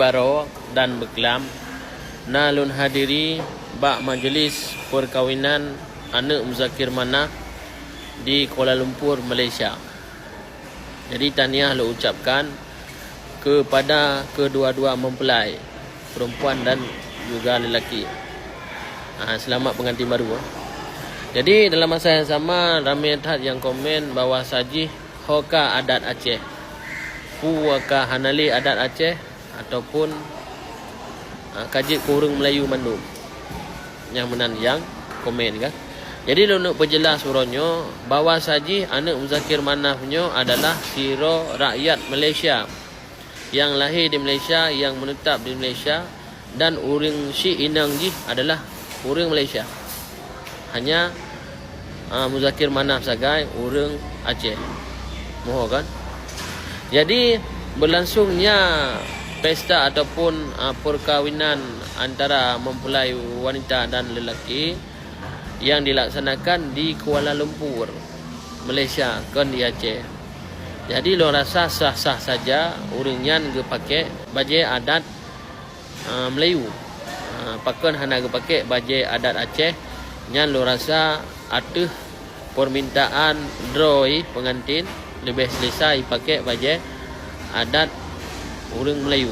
baro dan beklam nalun hadiri bak majlis perkawinan anak Muzakir Manaf di Kuala Lumpur, Malaysia. Jadi tahniah lo ucapkan kepada kedua-dua mempelai, perempuan dan juga lelaki. Selamat pengantin baru. Jadi dalam masa yang sama, ramai yang komen bahawa saji hoka adat Aceh, puaka hanali adat Aceh ataupun kajik kurung Melayu Mandum. Yang menan yang komen kan. Jadi untuk perjelas suronyo bahawa saji anak Muzakir Manafnyo adalah siro rakyat Malaysia yang lahir di Malaysia, yang menetap di Malaysia, dan uring si inang ji adalah uring Malaysia. Hanya Muzakir Manaf sagai uring Aceh. Moho kan? Jadi berlangsungnya pesta ataupun perkawinan antara mempelai wanita dan lelaki yang dilaksanakan di Kuala Lumpur, Malaysia, kan di Aceh. Jadi lo rasa sah-sah saja uringan ge pakai baju adat Melayu. Pakon hana ge pakai baju adat Aceh. Nyan lo rasa atuh permintaan droi pengantin lebih selesai pakai baju adat urang Melayu.